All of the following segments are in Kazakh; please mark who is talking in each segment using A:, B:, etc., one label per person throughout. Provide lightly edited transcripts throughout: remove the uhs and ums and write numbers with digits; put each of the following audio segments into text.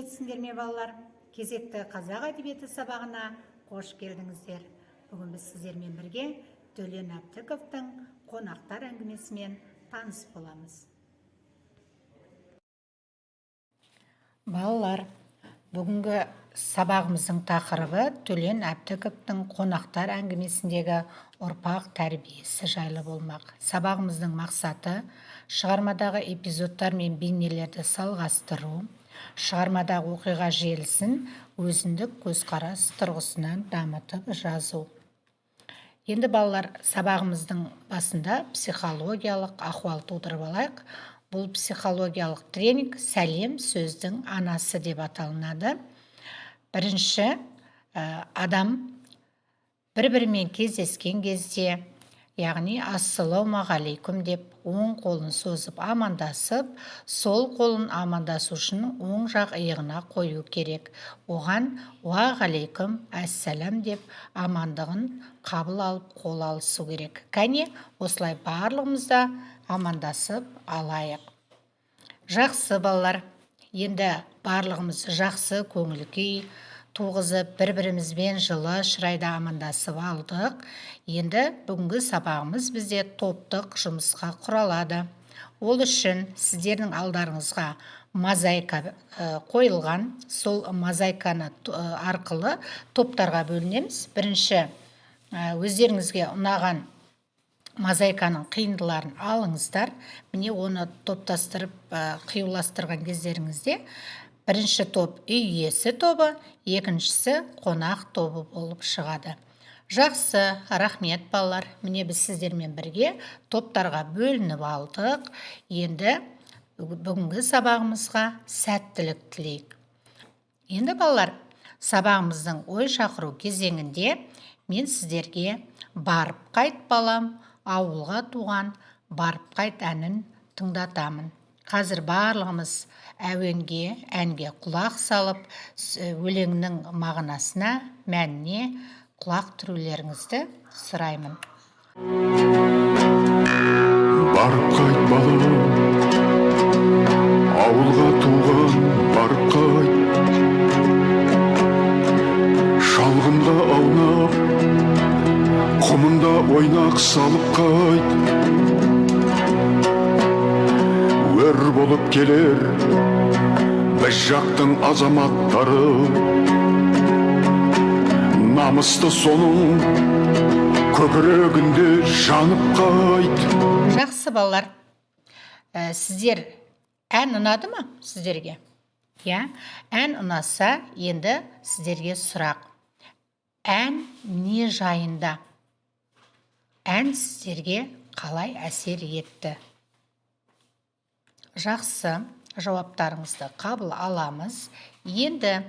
A: сәлеметсіңдер ме балалар? Кезекті қазақ әдебиеті сабағына қош келдіңіздер. Бүгін біз сіздермен бірге Төлен Әбдіковтың қонақтар әңгімесімен таныс боламыз. Балалар, бүгінгі сабағымыздың тақырыбы Төлен Әбдіковтың қонақтар әңгімесіндегі ұрпақ тәрбиесі жайлы болмақ. Сабағымыздың мақсаты шығармадағы эпизодтар мен бейнелерді салғастыру, шығармадағы оқиға желісін өзіндік көзқарас тұрғысынан дамытып жазу. Енді балалар, сабағымыздың басында психологиялық ахуал тудырып алайық. Бұл психологиялық тренинг сәлем сөздің анасы деп аталынады. Бірінші, адам бір-бірімен кездескен кезде, яғни ассалаумағалейкум деп оң қолын созып амандасып, сол қолын амандасушының оң жақ иығына қою керек. Оған уағалейкум әссәлам деп амандығын қабыл алып қол алысу керек. Кәне, осылай барлығымыз да амандасып алайық. Жақсы балалар, енді барлығымыз жақсы көңіл күй туғызып, бір-бірімізбен жылы шырайда амандасып алдық. Енді бүгінгі сабағымыз бізде топтық жұмысқа құралады. Ол үшін сіздердің алдарыңызға мозаика қойылған. Сол мозаиканы арқылы топтарға бөлінеміз. Бірінші, өздеріңізге ұнаған мозаиканың қиындыларын алыңыздар. Міне оны топтастырып қиюластырған кездеріңізде бірінші топ үй иесі тобы, екіншісі қонақ тобы болып шығады. Жақсы, рахмет балалар. Міне біз сіздермен бірге топтарға бөлініп алдық. Енді бүгінгі сабағымызға сәттілік тілейік. Енді балалар, сабағымыздың ой шақыру кезеңінде мен сіздерге барып қайт балам, ауылға туған барып қайт әнін тыңдатамын. Қазір барлығымыз әнге құлақ салып, өлеңнің мағынасына, мәніне құлақ түрулеріңізді сұраймын.
B: Барып қайт балам, ауылға туған барып қайт, шалғында аунап, құмында ойнақ салып қайт. Өр болып келер біз жақтың азаматтары, намысты соның көкірегінде жанып қайт.
A: Жақсы балалар, сіздер ән ұнады ма сіздерге? Ән ұнаса, енді сіздерге сұрақ. Ән не жайында? Ән сіздерге қалай әсер етті? Жақсы, жауаптарыңызды қабыл аламыз. Енді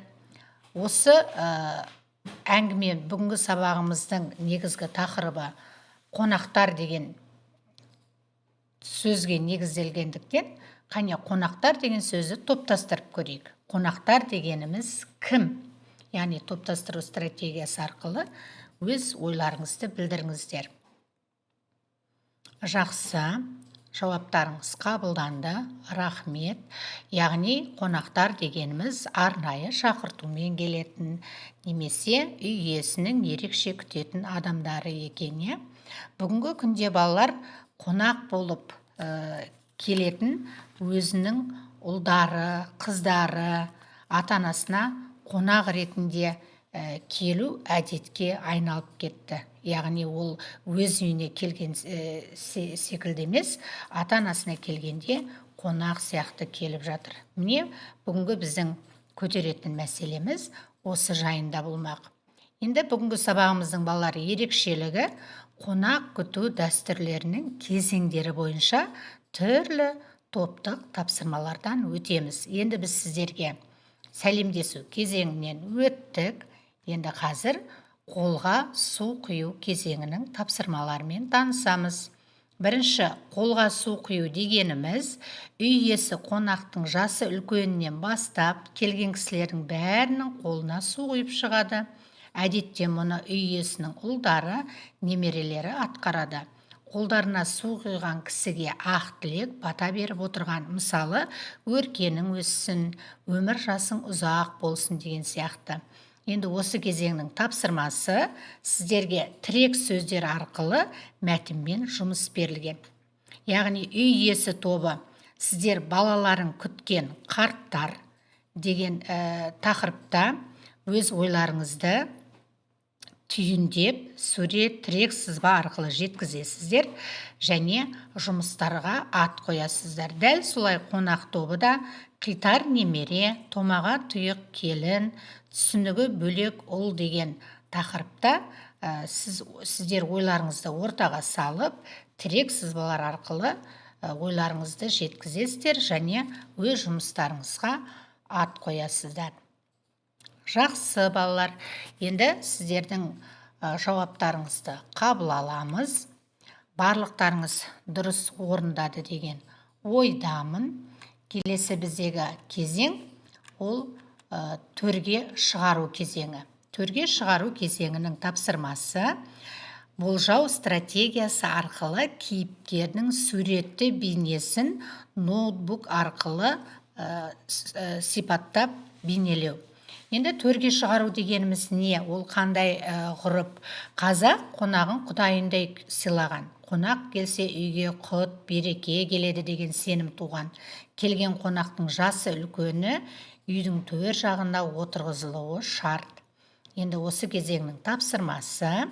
A: осы әңгіме бүгінгі сабағымыздың негізгі тақырыбы қонақтар деген сөзге негізделгендіктен, қане қонақтар деген сөзді топтастырып көрейік. Қонақтар дегеніміз кім? Яғни топтастыру стратегиясы арқылы өз ойларыңызды білдіріңіздер. Жақсы, жауаптарыңыз қабылданды, рахмет. Яғни қонақтар дегеніміз арнайы шақыртумен келетін, немесе үй иесінің ерекше күтетін адамдары екен. Бүгінгі күнде балалар қонақ болып келетін өзінің ұлдары, қыздары, ата-анасына қонақ ретінде келу әдетке айналып кетті. Яғни ол өз үйіне келген секілді емес, ата-анасына келгенде қонақ сияқты келіп жатыр. Міне бүгінгі біздің көтеретін мәселеміз осы жайында болмақ. Енді бүгінгі сабағымыздың балалары ерекшелігі қонақ күту дәстүрлерінің кезеңдері бойынша түрлі топтық тапсырмалардан өтеміз. Енді біз сіздерге сәлемдесу кезеңінен өттік. Енді қазір қолға су құю кезеңінің тапсырмаларымен танысамыз. Бірінші, қолға су құю дегеніміз, үй иесі қонақтың жасы үлкенінен бастап келген кісілердің бәрінің қолына су құйып шығады. Әдетте мұны үй иесінің ұлдары, немерелері атқарады. қолдарына су құйған кісіге ақ тілек бата беріп отырған. Мысалы, өркенің өссін, өмір жасың ұзақ болсын деген сияқты. Енді осы кезеңнің тапсырмасы сіздерге тірек сөздер арқылы мәтінмен жұмыс берілген. Яғни үй иесі тобы сіздер балаларын күткен қарттар деген тақырыпта өз ойларыңызды түйіндеп, сурет, тірек сызба арқылы жеткізесіздер және жұмыстарға ат қоясыздар. Дәл солай қонақ тобы да қитар немере, томаға тұйық келін, түсінігі бөлек ұл деген тақырыпта сіздер ойларыңызды ортаға салып, тірек сызбалар арқылы ойларыңызды жеткізесіздер және өз жұмыстарыңызға ат қоясыздар. Жақсы балалар, енді сіздердің жауаптарыңызды қабыл аламыз. Барлықтарыңыз дұрыс орындады деген ойдамын. Келесі біздегі кезең ол төрге шығару кезеңі. Төрге шығару кезеңінің тапсырмасы болжау стратегиясы арқылы кейіпкердің суретті бейнесін ноутбук арқылы сипаттап бейнелеу. Енді төрге шығару дегеніміз не? Ол қандай ғұрып? Қазақ қонағын құдайындай сыйлаған. Қонақ келсе үйге құт, береке келеді деген сенім туған. Келген қонақтың жасы үлкені үйдің төр жағында отырғызылуы шарт. Енді осы кезеңнің тапсырмасы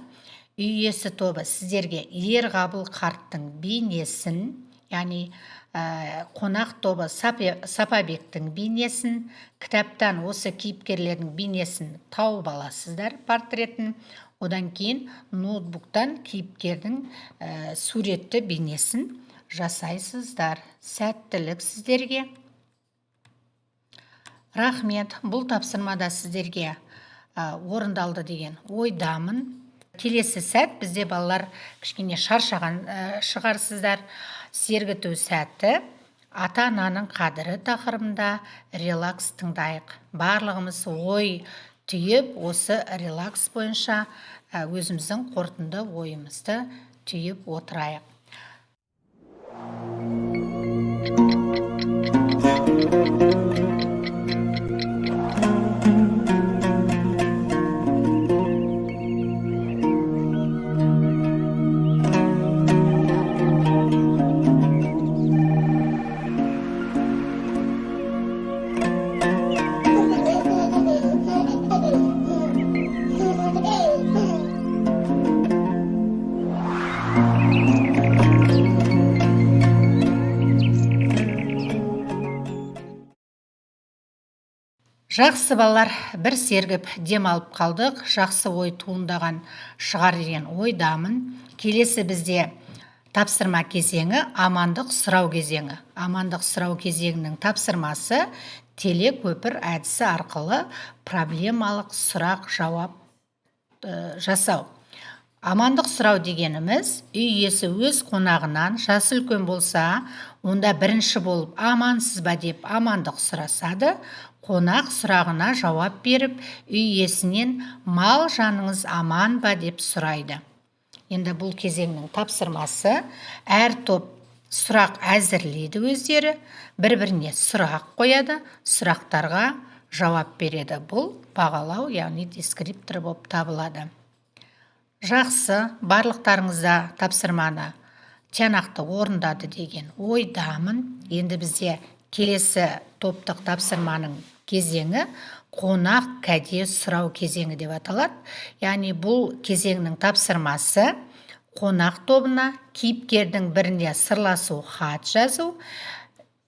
A: үй иесі тобы сіздерге Ерғабыл қарттың бейнесін, яғни қонақ тобы Сапабектің бейнесін, кітаптан осы кейіпкерлердің бейнесін тауып аласыздар, портретін. Одан кейін ноутбуктан кейіпкердің суретті бейнесін жасайсыздар. Сәттілік сіздерге. Рахмет, бұл тапсырмада сіздерге орындалды деген ойдамын. Келесі сәт бізде балалар кішкене шаршаған шығарсыздар. Сергіту сәті ата-ананың қадірі тақырыбында релакс тыңдайық. Барлығымыз ой түйіп, осы релакс бойынша өзіміздің қорытынды ойымызды түйіп отырайық. Жақсы балалар, бір сергіп демалып қалдық. Жақсы ой туындаған шығар деген ойдамын. Келесі бізде тапсырма кезеңі амандық сұрау кезеңі. Амандық сұрау кезеңінің тапсырмасы теле көпір әдісі арқылы проблемалық сұрақ жауап жасау. Амандық сұрау дегеніміз үй иесі өз қонағынан жасы үлкен болса, онда бірінші болып амансыз ба деп амандық сұрасады. Қонақ сұрағына жауап беріп, үй иесінен мал жаныңыз аман ба деп сұрайды. Енді бұл кезеңнің тапсырмасы әр топ сұрақ әзірлейді өздері, бір-біріне сұрақ қояды, сұрақтарға жауап береді. Бұл бағалау, яғни дескриптор болып табылады. Жақсы, барлықтарыңызда тапсырманы тиянақты орындады деген ойдамын. Енді бізде келесі топтық тапсырманың кезеңі қонақ кәде сұрау кезеңі деп аталады. Яғни бұл кезеңнің тапсырмасы қонақ тобына кейіпкердің біріне сырласу хат жазу,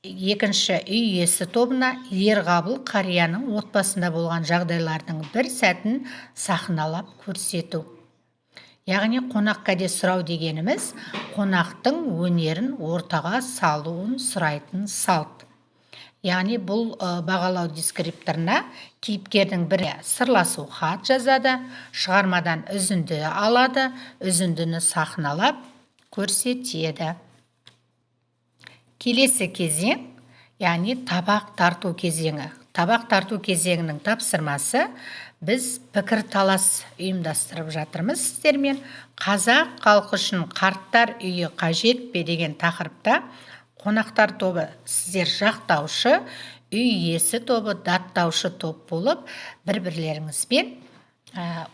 A: екінші үй иесі тобына Ерғабыл қарияның отбасында болған жағдайлардың бір сәтін сахналап көрсету. Яғни қонақ кәде сұрау дегеніміз қонақтың өнерін ортаға салуын сұрайтын салт. Яғни бұл бағалау дескрипторына кейіпкердің бірі сырласу хат жазады, шығармадан үзінді алады, үзіндіні сахналап көрсетеді. Келесі кезең, яғни табақ тарту кезеңі. Табақ тарту кезеңінің тапсырмасы біз пікір талас ұйымдастырып жатырмыз сіздермен. Қазақ халқы үшін қарттар үйі қажет пе деген тақырыпта қонақтар тобы сіздер жақтаушы, үй иесі тобы даттаушы топ болып, бір-бірлеріңізбен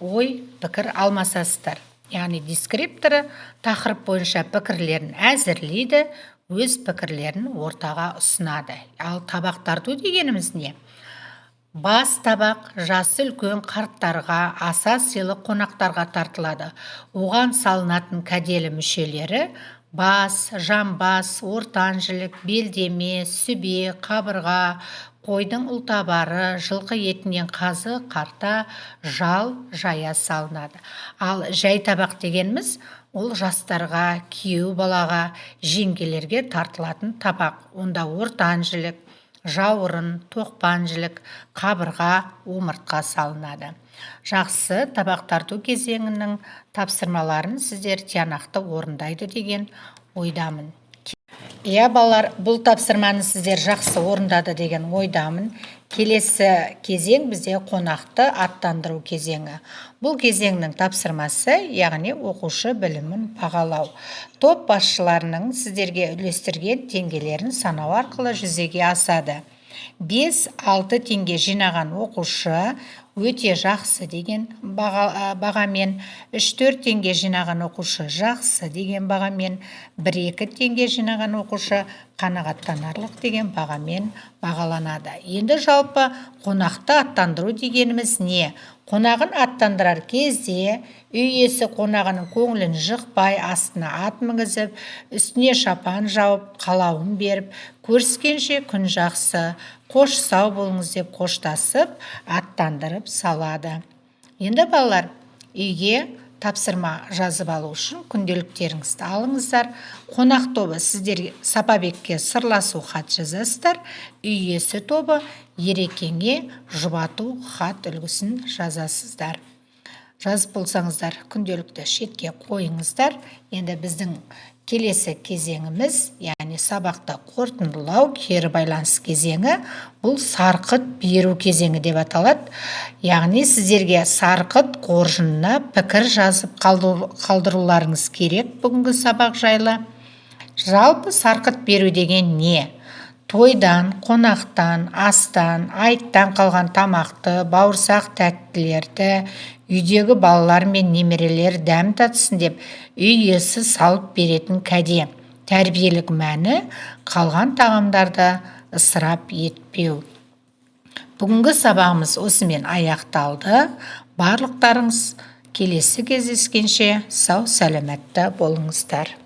A: ой пікір алмасасыздар. Яғни дескрипторы тақырып бойынша пікірлерін әзірлейді, өз пікірлерін ортаға ұсынады. Ал табақ тарту дегеніміз не? Бас табақ жасы үлкен қарттарға, аса сыйлы қонақтарға тартылады. Оған салынатын кәделі мүшелері бас, жамбас, ортан жілік, белдеме, сүбе, қабырға, қойдың ұлтабары, жылқы етінен қазы, қарта, жал, жая салынады. Ал жай табақ дегеніміз ол жастарға, күйеу балаға, жеңгелерге тартылатын табақ. Онда ортан жілік, жауырын, тоқпан жілік, қабырға, омыртқа салынады. Жақсы, табақ тарту кезеңінің тапсырмаларын сіздер тиянақты орындайды деген ойдамын. Иә балалар, бұл тапсырманы сіздер жақсы орындады деген ойдамын. Келесі кезең бізде қонақты аттандыру кезеңі. Бұл кезеңнің тапсырмасы, яғни оқушы білімін бағалау. Топ басшыларының сіздерге үлестірген теңгелерін санау арқылы жүзеге асады. 5-6 теңге жинаған оқушы өте жақсы деген бағамен, 3-4 теңге жинаған оқушы жақсы деген бағамен, 1-2 теңге жинаған оқушы қанағаттанарлық деген бағамен бағаланады. Енді жалпы қонақты аттандыру дегеніміз не? Қонағын аттандырар кезде үй иесі қонағының көңілін жықпай, астына ат мінгізіп, үстіне шапан жауып, қалауын беріп, көріскенше күн жақсы, қош сау болыңыз деп қоштасып, аттандырып салады. Енді балалар, үйге тапсырма жазып алу үшін күнделіктеріңізді алыңыздар. Қонақ тобы сіздерге Сапабекке сырласу хат жазасыздар. Үй иесі тобы Ерекеңе жұбату хат үлгісін жазасыздар. Жазып болсаңыздар, күнделікті шетке қойыңыздар. Енді біздің келесі кезеңіміз, яғни сабақты қорытындылау, кері байланыс кезеңі, бұл сарқыт беру кезеңі деп аталады. Яғни сіздерге сарқыт қоржынына пікір жазып қалдыруларыңыз керек бүгінгі сабақ жайлы. Жалпы сарқыт беру деген не? Тойдан, қонақтан, астан, айттан қалған тамақты, бауырсақ тәттілерді, үйдегі балалар мен немерелер дәм татсын деп үй иесі салып беретін кәде. Тәрбиелік мәні қалған тағамдарды ысырап етпеу. Бүгінгі сабағымыз осымен аяқталды. Барлықтарыңыз келесі кездескенше сау сәлеметті болыңыздар.